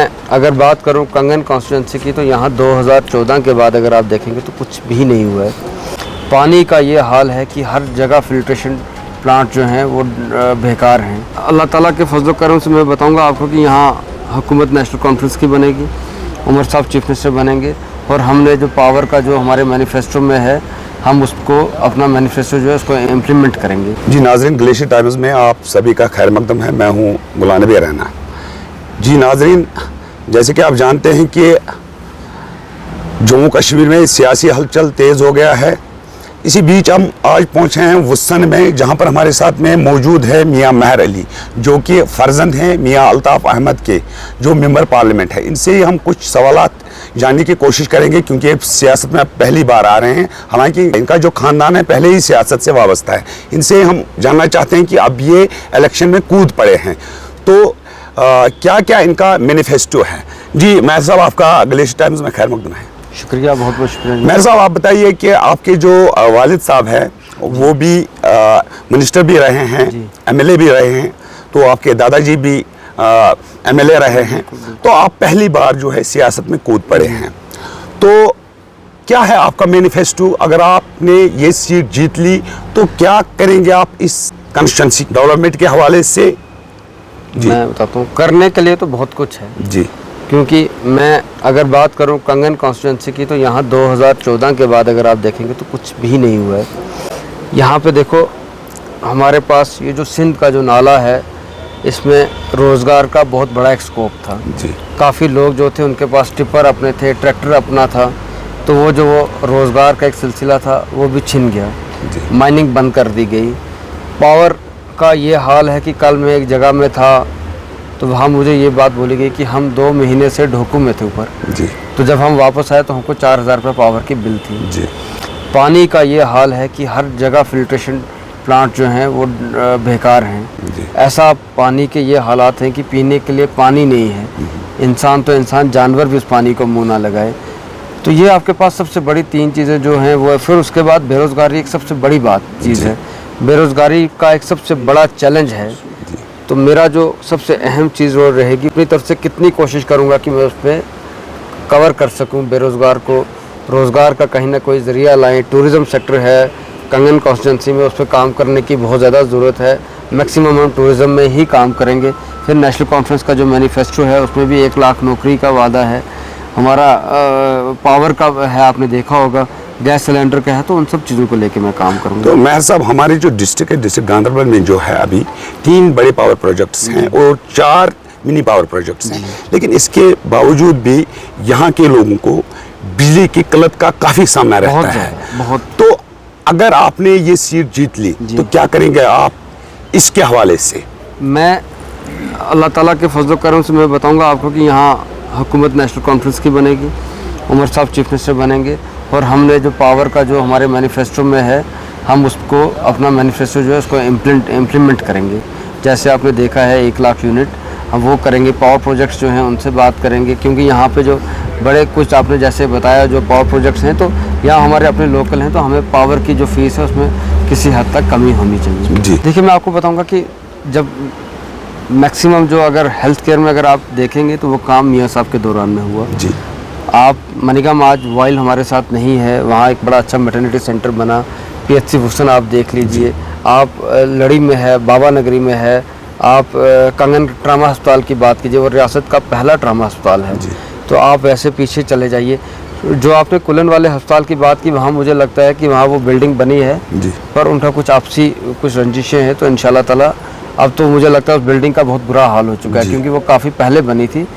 मैं अगर बात करूं कंगन कॉन्स्टिट्यूंसी की, तो यहाँ 2014 के बाद अगर आप देखेंगे तो कुछ भी नहीं हुआ है। पानी का ये हाल है कि हर जगह फिल्ट्रेशन प्लांट जो हैं वो बेकार हैं। अल्लाह ताला के फजल करम से मैं बताऊंगा आपको कि यहाँ हुकूमत नेशनल कॉन्फ्रेंस की बनेगी, उमर साहब चीफ मिनिस्टर बनेंगे, और हमने जो पावर का जो हमारे मैनिफेस्टो में है, हम उसको अपना मैनिफेस्टो जो है उसको इम्प्लीमेंट करेंगे। जी नाजरीन, ग्लेशियर टाइम्स में आप सभी का खैर मकदम है। मैं हूँ गुलाम नबी रैना। जी नाजरीन, जैसे कि आप जानते हैं कि जम्मू कश्मीर में सियासी हलचल तेज़ हो गया है। इसी बीच हम आज पहुंचे हैं वुस्सन में, जहां पर हमारे साथ में मौजूद है मियां महर अली, जो कि फर्जंद हैं मियां अल्ताफ़ अहमद के, जो मेंबर पार्लियामेंट है। इनसे हम कुछ सवालात जानने की कोशिश करेंगे, क्योंकि सियासत में अब पहली बार आ रहे हैं। हालांकि इनका जो ख़ानदान है पहले ही सियासत से वाबस्ता है। इनसे हम जानना चाहते हैं कि अब ये इलेक्शन में कूद पड़े हैं तो क्या क्या इनका मैनिफेस्टो है। जी महर साहब, आपका ग्लेशियर टाइम्स में खैर मकदम है। शुक्रिया, बहुत बहुत शुक्रिया। महर साहब, आप बताइए कि आपके जो वालिद साहब हैं वो भी मिनिस्टर भी रहे हैं, एमएलए भी रहे हैं, तो आपके दादाजी भी एमएलए रहे हैं, तो आप पहली बार जो है सियासत में कूद पड़े हैं। तो क्या है आपका मैनिफेस्टो? अगर आपने ये सीट जीत ली तो क्या करेंगे आप इस कॉन्स्टिट्यूंसी डेवलपमेंट के हवाले से? जी मैं बताता हूँ, करने के लिए तो बहुत कुछ है जी, क्योंकि मैं अगर बात करूं कंगन कॉन्स्टिट्यूंसी की, तो यहाँ 2014 के बाद अगर आप देखेंगे तो कुछ भी नहीं हुआ है। यहाँ पे देखो, हमारे पास ये जो सिंध का जो नाला है, इसमें रोज़गार का बहुत बड़ा एक स्कोप था जी। काफ़ी लोग जो थे उनके पास टिप्पर अपने थे, ट्रैक्टर अपना था, तो वो जो रोज़गार का एक सिलसिला था वो भी छिन गया। माइनिंग बंद कर दी गई। पावर का ये हाल है कि कल मैं एक जगह में था तो वहाँ मुझे ये बात बोली गई कि हम 2 महीने से ढोकू में थे ऊपर जी। तो जब हम वापस आए तो हमको 4000 रुपये पावर की बिल थी जी। पानी का ये हाल है कि हर जगह फिल्ट्रेशन प्लांट जो हैं वो बेकार हैं। ऐसा पानी के ये हालात हैं कि पीने के लिए पानी नहीं है। इंसान तो इंसान, जानवर भी उस पानी को मुँह ना लगाए। तो ये आपके पास सबसे बड़ी 3 चीज़ें जो हैं वो है। फिर उसके बाद बेरोज़गारी एक सबसे बड़ी चीज़ है। बेरोज़गारी का एक सबसे बड़ा चैलेंज है। तो मेरा जो सबसे अहम चीज़ वो रहेगी, अपनी तरफ से कितनी कोशिश करूँगा कि मैं उस पर कवर कर सकूँ बेरोज़गार को, रोज़गार का कहीं ना कोई ज़रिया लाएँ। टूरिज़्म सेक्टर है कंगन कॉन्स्टिट्यूंसी में, उस पर काम करने की बहुत ज़्यादा ज़रूरत है। मैक्सिमम हम टूरिज़्म में ही काम करेंगे। फिर नेशनल कॉन्फ्रेंस का जो मैनिफेस्टो है उसमें भी 1 लाख नौकरी का वादा है। हमारा पावर का है, आपने देखा होगा, गैस सिलेंडर का है, तो उन सब चीज़ों को लेके मैं काम करूँगा। तो महर साहब, हमारी जो डिस्ट्रिक्ट है, डिस्ट्रिक्ट गांधरबल में जो है अभी 3 बड़े पावर प्रोजेक्ट्स हैं और 4 मिनी पावर प्रोजेक्ट्स हैं, लेकिन इसके बावजूद भी यहाँ के लोगों को बिजली की किल्लत का काफ़ी सामना रहता है। बहुत। तो अगर आपने ये सीट जीत ली तो क्या करेंगे आप इसके हवाले से? मैं अल्लाह ताला के फजल करम से मैं बताऊँगा आपको कि यहाँ हुकूमत नेशनल कॉन्फ्रेंस की बनेगी, उमर साहब चीफ मिनिस्टर बनेंगे, और हमने जो पावर का जो हमारे मैनिफेस्टो में है, हम उसको अपना मैनिफेस्टो जो है उसको इम्प्लीमेंट करेंगे। जैसे आपने देखा है 1 लाख यूनिट हम वो करेंगे। पावर प्रोजेक्ट्स जो हैं उनसे बात करेंगे, क्योंकि यहाँ पे जो बड़े कुछ आपने जैसे बताया जो पावर प्रोजेक्ट्स हैं, तो यहाँ हमारे अपने लोकल हैं, तो हमें पावर की जो फीस है उसमें किसी हद तक कमी होनी चाहिए। देखिए, मैं आपको बताऊँगा कि जब मैक्सिमम जो अगर हेल्थ केयर में अगर आप देखेंगे तो वो काम मियाँ साहब के दौरान में हुआ जी। आप मनिगम आज वाइल हमारे साथ नहीं है, वहाँ एक बड़ा अच्छा मैटरनिटी सेंटर बना। PHC वुस्सन आप देख लीजिए, आप लड़ी में है, बाबा नगरी में है, आप कंगन ट्रामा अस्पताल की बात कीजिए, वो रियासत का पहला ट्रामा अस्पताल है। तो आप वैसे पीछे चले जाइए। जो आपने कुलन वाले अस्पताल की बात की, वहाँ मुझे लगता है कि वहाँ वो बिल्डिंग बनी है पर उनका कुछ आपसी कुछ रंजिशें हैं, तो इंशाल्लाह ताला अब तो मुझे लगता है उस बिल्डिंग का बहुत बुरा हाल हो चुका है, क्योंकि वो काफ़ी पहले बनी थी।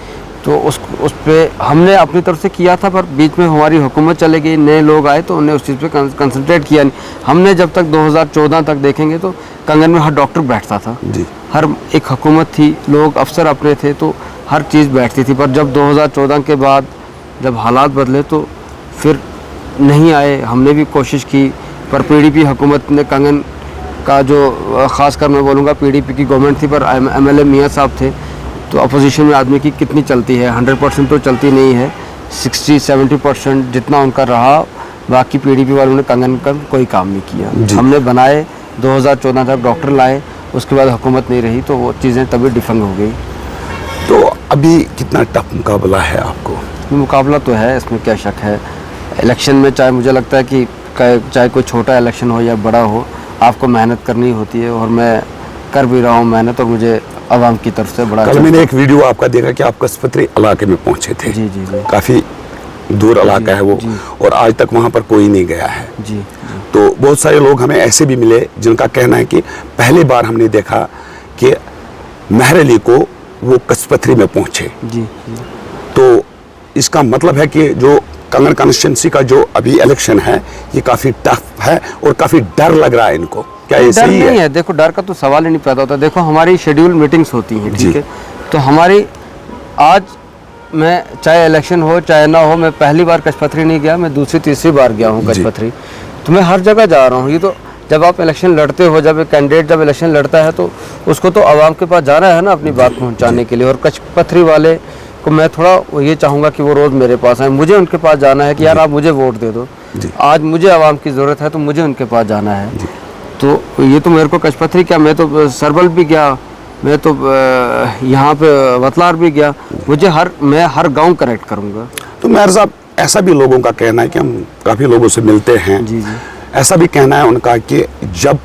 तो उस पे हमने अपनी तरफ से किया था, पर बीच में हमारी हुकूमत चले गई, नए लोग आए तो उन्हें उस चीज़ पे कंसंट्रेट किया नहीं। हमने जब तक 2014 तक देखेंगे तो कंगन में हर डॉक्टर बैठता था जी। हर एक हुकूमत थी, लोग अफसर अपने थे, तो हर चीज़ बैठती थी। पर जब 2014 के बाद जब हालात बदले तो फिर नहीं आए। हमने भी कोशिश की, पर PDP हुकूमत ने कंगन का जो ख़ासकर मैं बोलूँगा PDP की गवर्नमेंट थी, पर MLA मियाँ साहब थे, तो अपोजिशन में आदमी की कितनी चलती है, 100% तो चलती नहीं है, 60-70% जितना उनका रहा। बाकी PDP वालों ने कंगन का कोई काम नहीं किया। हमने बनाए, 2014 तक डॉक्टर लाए, उसके बाद हुकूमत नहीं रही, तो वो चीज़ें तभी डिफंग हो गई। तो अभी कितना टफ मुकाबला है आपको? मुकाबला तो है, इसमें क्या शक है। इलेक्शन में चाहे मुझे लगता है कि चाहे कोई छोटा इलेक्शन हो या बड़ा हो, आपको मेहनत करनी होती है और मैं कर भी रहा हूँ मेहनत, और मुझे आवाम की तरफ से बड़ा। कल मैंने एक वीडियो आपका देखा कि आप कसपत्री इलाके में पहुंचे थे। जी जी जी। काफ़ी दूर इलाका है वो, और आज तक वहाँ पर कोई नहीं गया है। जी। तो बहुत सारे लोग हमें ऐसे भी मिले जिनका कहना है कि पहली बार हमने देखा कि मेहर अली को वो कसपत्री में पहुँचे। जी। तो इसका मतलब है कि जो कंगन कॉन्स्टिट्यूंसी का जो अभी इलेक्शन है ये काफ़ी टफ है और काफ़ी डर लग रहा है इनको। क्या ये डर सही नहीं है? है, देखो डर का तो सवाल ही नहीं पैदा होता। देखो हमारी शेड्यूल मीटिंग्स होती हैं, ठीक है, तो हमारी आज मैं चाहे इलेक्शन हो चाहे ना हो, मैं पहली बार कचपथरी नहीं गया, मैं दूसरी तीसरी बार गया हूँ कचपथरी। तो मैं हर जगह जा रहा हूँ। ये तो जब आप इलेक्शन लड़ते हो, जब एक कैंडिडेट जब इलेक्शन लड़ता है तो उसको तो आवाम के पास जाना है ना अपनी बात पहुँचाने के लिए। और कचपथरी वाले को मैं थोड़ा ये चाहूँगा कि वो रोज़ मेरे पास आए, मुझे उनके पास जाना है कि यार आप मुझे वोट दे दो, आज मुझे आवाम की ज़रूरत है तो मुझे उनके पास जाना है। तो ये तो मेरे को कचपथरी क्या, मैं तो सरबल भी गया, मैं तो यहाँ पे वतलार भी गया, मैं हर गांव कनेक्ट करूँगा। तो मेहर साहब, ऐसा भी लोगों का कहना है कि हम काफ़ी लोगों से मिलते हैं, जी जी, ऐसा भी कहना है उनका कि जब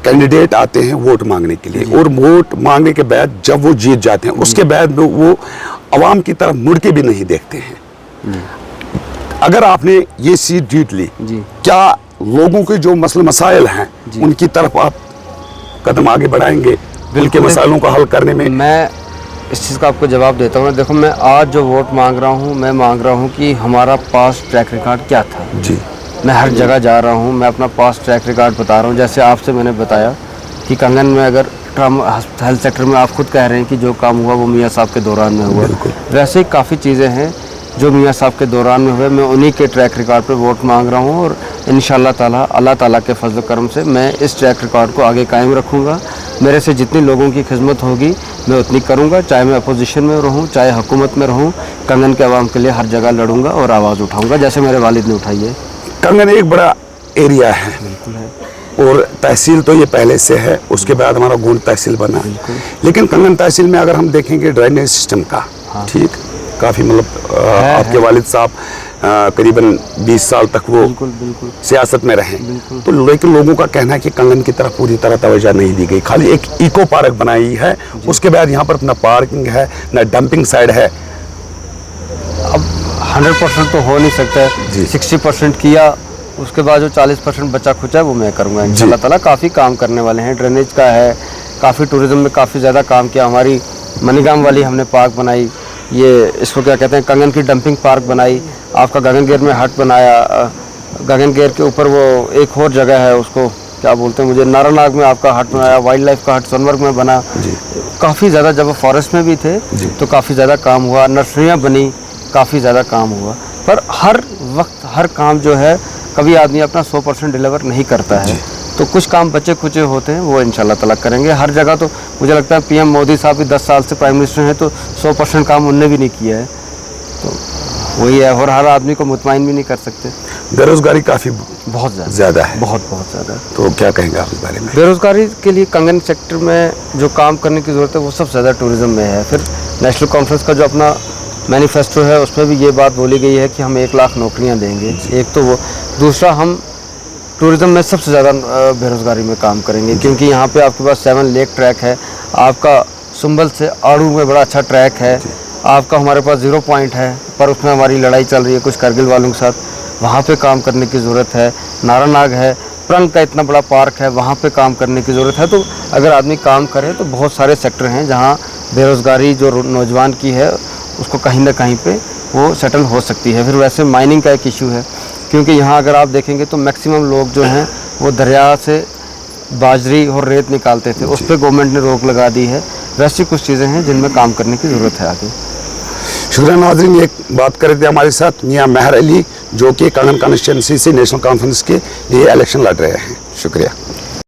कैंडिडेट आते हैं वोट मांगने के लिए, और वोट मांगने के बाद जब वो जीत जाते हैं उसके बाद वो आवाम की तरफ मुड़ के भी नहीं देखते हैं। अगर आपने ये सीट जीत ली, क्या लोगों के जो मसले मसाइल हैं उनकी तरफ आप कदम आगे बढ़ाएंगे, उनके मसाइलों को हल करने में? मैं इस चीज़ का आपको जवाब देता हूँ। देखो मैं आज जो वोट मांग रहा हूँ, मैं मांग रहा हूँ कि हमारा पास्ट ट्रैक रिकॉर्ड क्या था। जी, मैं हर जगह जा रहा हूँ, मैं अपना पास्ट ट्रैक रिकॉर्ड बता रहा हूँ। जैसे आपसे मैंने बताया कि कंगन में अगर हेल्थ सेक्टर में आप खुद कह रहे हैं कि जो काम हुआ वो मियाँ साहब के दौरान में हुआ, वैसे ही काफ़ी चीज़ें हैं जो मियाँ साहब के दौरान में हुए। मैं उन्हीं के ट्रैक रिकॉर्ड पर वोट मांग रहा हूँ, और इंशाअल्लाह ताला अल्लाह ताला के फजल करम से मैं इस ट्रैक रिकॉर्ड को आगे कायम रखूँगा। मेरे से जितनी लोगों की खिदमत होगी मैं उतनी करूँगा, चाहे मैं अपोजिशन में रहूँ चाहे हुकूमत में रहूँ। कंगन के आवाम के लिए हर जगह लड़ूंगा और आवाज़ उठाऊँगा, जैसे मेरे वालिद ने उठाई है। कंगन एक बड़ा एरिया है, बिल्कुल है, और तहसील तो ये पहले से है, उसके बाद हमारा गोंड तहसील बना। लेकिन कंगन तहसील में अगर हम देखेंगे ड्रेनेज सिस्टम का, ठीक, काफ़ी मतलब आपके वालिद साहब करीबन 20 साल तक वो बिल्कुल सियासत में रहे, तो लेकिन लोगों का कहना है कि कंगन की तरफ पूरी तरह तवज्जो नहीं दी गई। खाली एक इको पार्क बनाई है, उसके बाद यहाँ पर ना पार्किंग है ना डंपिंग साइड है। अब 100% तो हो नहीं सकता है, 60% किया, उसके बाद जो 40% बचा खुचा है वो मैं करूँगा इंशाअल्लाह ताला। काफ़ी काम करने वाले हैं, ड्रेनेज का है, काफ़ी टूरिज़्म में काफ़ी ज़्यादा काम किया। हमारी मनीगाम वाली हमने पार्क बनाई, ये इसको क्या कहते हैं, कंगन की डंपिंग पार्क बनाई। आपका गगनगेर में हट बनाया, गगनगेर के ऊपर वो एक और जगह है उसको क्या बोलते हैं, मुझे नारानाग में आपका हट बनाया, वाइल्ड लाइफ का हट सोनमर्ग में बना। काफ़ी ज़्यादा, जब वो फॉरेस्ट में भी थे तो काफ़ी ज़्यादा काम हुआ, नर्सरियाँ बनी, काफ़ी ज़्यादा काम हुआ। पर हर वक्त हर काम जो है कभी आदमी अपना 100% डिलीवर नहीं करता है, तो कुछ काम बचे खुचे होते हैं वो इंशाल्लाह ताला करेंगे। हर जगह तो मुझे लगता है पीएम मोदी साहब भी 10 साल से प्राइम मिनिस्टर हैं, तो 100% काम उनने भी नहीं किया है, तो वही है। और हर आदमी को मुतमईन भी नहीं कर सकते। बेरोजगारी काफ़ी बहुत ज़्यादा है, बहुत ज़्यादा। तो क्या कहेंगे आप इस बारे में? बेरोजगारी के लिए कंगन सेक्टर में जो काम करने की ज़रूरत है वो सबसे ज़्यादा टूरिज़्म में है। फिर नेशनल कॉन्फ्रेंस का जो अपना मैनिफेस्टो है उसमें भी ये बात बोली गई है कि हम 1 लाख नौकरियां देंगे, एक तो वो। दूसरा, हम टूरिज़्म में सबसे ज़्यादा बेरोज़गारी में काम करेंगे, क्योंकि यहाँ पे आपके पास 7 लेक ट्रैक है, आपका सुंबल से आड़ू में बड़ा अच्छा ट्रैक है, आपका हमारे पास 0 पॉइंट है पर उसमें हमारी लड़ाई चल रही है कुछ करगिल वालों के साथ, वहाँ पे काम करने की ज़रूरत है। नारानाग है, प्रंग का इतना बड़ा पार्क है, वहाँ पे काम करने की ज़रूरत है। तो अगर आदमी काम करे तो बहुत सारे सेक्टर हैं जहाँ बेरोज़गारी जो नौजवान की है उसको कहीं ना कहीं पे वो सेटल हो सकती है। फिर वैसे माइनिंग का एक इशू है, क्योंकि यहाँ अगर आप देखेंगे तो मैक्सिमम लोग जो हैं वो दरिया से बाजरी और रेत निकालते थे, उस पर गवर्नमेंट ने रोक लगा दी है। वैसी कुछ चीज़ें हैं जिनमें काम करने की ज़रूरत है आगे। शुक्रिया नाज़रीन, एक बात कर रहे थे हमारे साथ मियाँ मेहर अली, जो कि कंगन कॉन्स्टिट्यूंसी से नेशनल कॉन्फ्रेंस के लिए इलेक्शन लड़ रहे हैं। शुक्रिया।